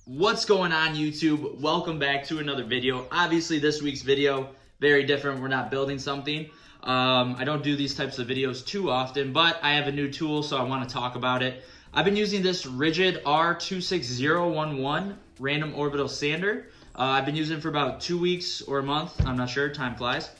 What's going on, YouTube? Welcome back to another video. Obviously, this week's video, very different. We're not building something. I don't do these types of videos too often, but I have a new tool, so I want to talk about it. I've been using this Rigid R26011 random orbital sander. I've been using it for about 2 weeks or a month. I'm not sure. Time flies.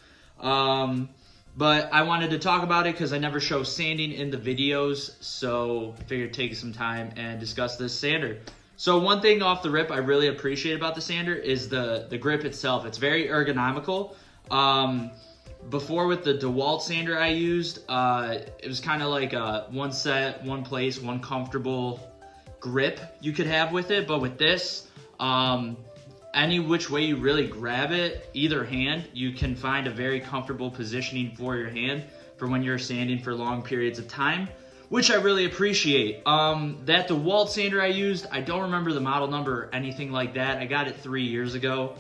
But I wanted to talk about it because I never show sanding in the videos, so I figured take some time and discuss this sander. So one thing off the rip I really appreciate about the sander is the grip itself. It's very ergonomical. Before with the Dewalt sander I used, it was kind of like a one set, one place, one comfortable grip you could have with it. But with this, any which way you really grab it, either hand, you can find a very comfortable positioning for your hand for when you're sanding for long periods of time, which I really appreciate. That DeWalt sander I used, I don't remember the model number or anything like that. I got it 3 years ago,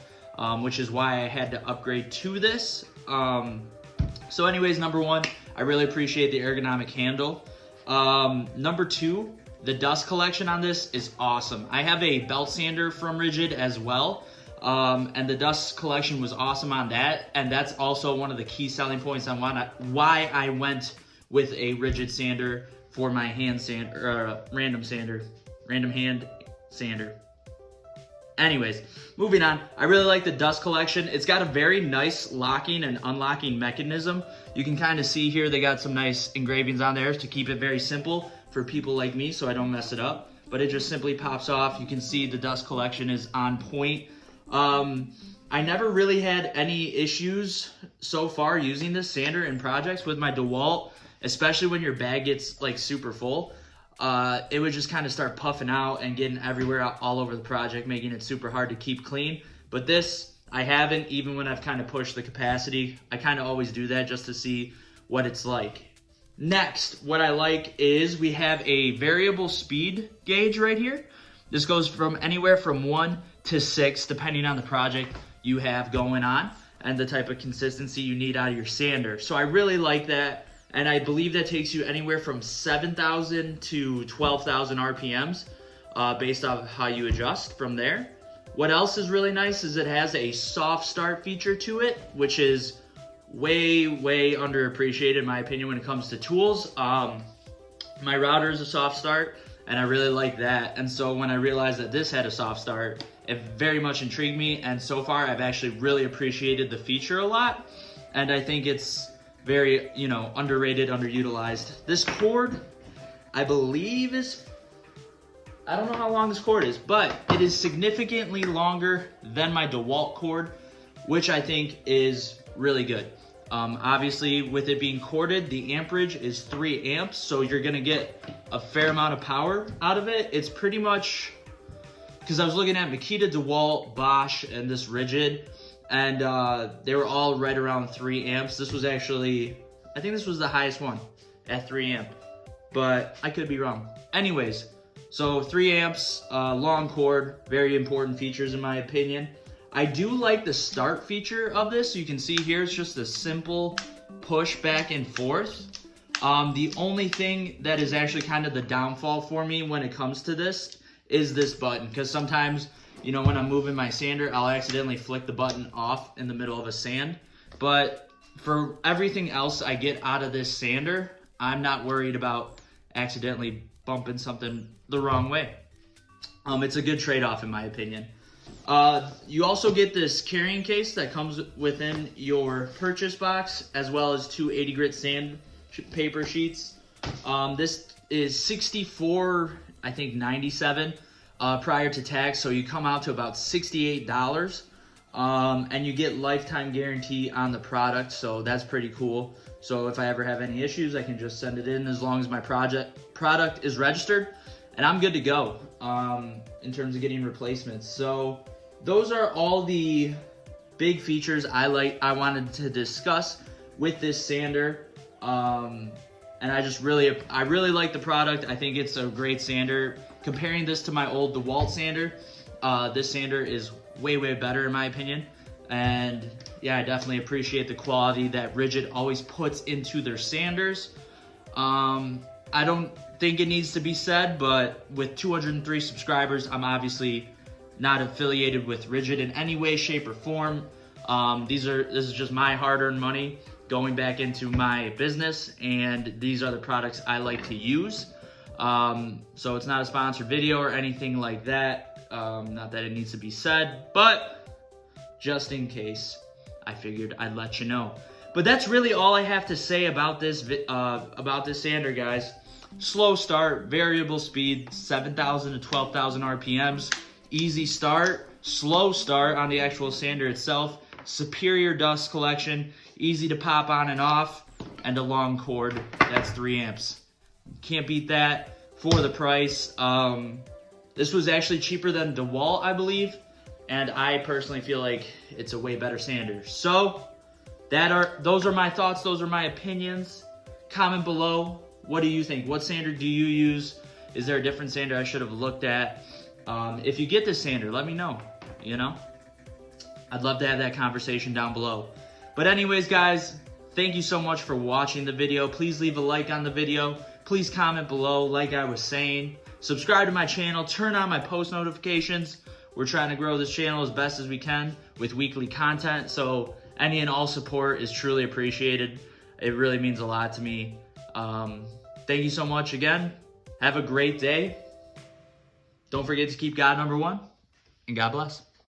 which is why I had to upgrade to this. So anyways, number one, I really appreciate the ergonomic handle. Number two, the dust collection on this is awesome. I have a belt sander from Rigid as well, and the dust collection was awesome on that, and that's also one of the key selling points on why I went with a Rigid sander for my hand sander, random hand sander. Anyways, moving on. I really like the dust collection. It's got a very nice locking and unlocking mechanism. You can kind of see here they got some nice engravings on there to keep it very simple for people like me so I don't mess it up. But it just simply pops off. You can see the dust collection is on point. I never really had any issues so far using this sander in projects with my DeWalt, especially when your bag gets like super full. It would just kind of start puffing out and getting everywhere all over the project, making it super hard to keep clean. But this, I haven't, even when I've kind of pushed the capacity. I kind of always do that just to see what it's like. Next, what I like is we have a variable speed gauge right here. This goes from anywhere from 1 to 6, depending on the project you have going on and the type of consistency you need out of your sander. So I really like that. And I believe that takes you anywhere from 7,000 to 12,000 RPMs based off how you adjust from there. What else is really nice is it has a soft start feature to it, which is way underappreciated in my opinion when it comes to tools. My router is a soft start, and I really like that. And so when I realized that this had a soft start, it very much intrigued me. And so far, I've actually really appreciated the feature a lot. And I think it's very, underrated, underutilized. This cord, I believe I don't know how long this cord is, but it is significantly longer than my DeWalt cord, which I think is really good. Obviously, with it being corded, the amperage is 3 amps, so you're gonna get a fair amount of power out of it. It's pretty much, because I was looking at Makita, DeWalt, Bosch, and this Rigid, and they were all right around 3 amps. This was actually, I think this was the highest one at 3 amp, but I could be wrong. Anyways, so 3 amps, long cord, very important features in my opinion. I do like the start feature of this. You can see here, it's just a simple push back and forth. The only thing that is actually kind of the downfall for me when it comes to this is this button, because sometimes, when I'm moving my sander, I'll accidentally flick the button off in the middle of a sand. But for everything else I get out of this sander, I'm not worried about accidentally bumping something the wrong way. It's a good trade-off in my opinion. You also get this carrying case that comes within your purchase box, as well as 2 80 grit sandpaper sheets. This is $64, I think $97 prior to tax, so you come out to about $68. And you get lifetime guarantee on the product, so that's pretty cool. So if I ever have any issues, I can just send it in as long as my product is registered, and I'm good to go in terms of getting replacements. So those are all the big features I wanted to discuss with this sander. And I really like the product. I think it's a great sander. Comparing this to my old DeWalt sander, this sander is way better in my opinion. And yeah, I definitely appreciate the quality that Rigid always puts into their sanders. I don't think it needs to be said, but with 203 subscribers, I'm obviously not affiliated with Rigid in any way, shape, or form. This is just my hard-earned money going back into my business, and these are the products I like to use. So it's not a sponsored video or anything like that. Not that it needs to be said, but just in case, I figured I'd let you know. But that's really all I have to say about this sander, guys. Slow start, variable speed, 7,000 to 12,000 RPMs. Easy start, slow start on the actual sander itself. Superior dust collection, easy to pop on and off, and a long cord. That's 3 amps. Can't beat that for the price. This was actually cheaper than Dewalt, I believe, and I personally feel like it's a way better sander. So those are my thoughts. Those are my opinions. Comment below. What do you think? What sander do you use? Is there a different sander I should have looked at? If you get this sander, let me know, you know? I'd love to have that conversation down below. But anyways, guys, thank you so much for watching the video. Please leave a like on the video. Please comment below, like I was saying. Subscribe to my channel. Turn on my post notifications. We're trying to grow this channel as best as we can with weekly content. So any and all support is truly appreciated. It really means a lot to me. Thank you so much again. Have a great day. Don't forget to keep God number one, and God bless.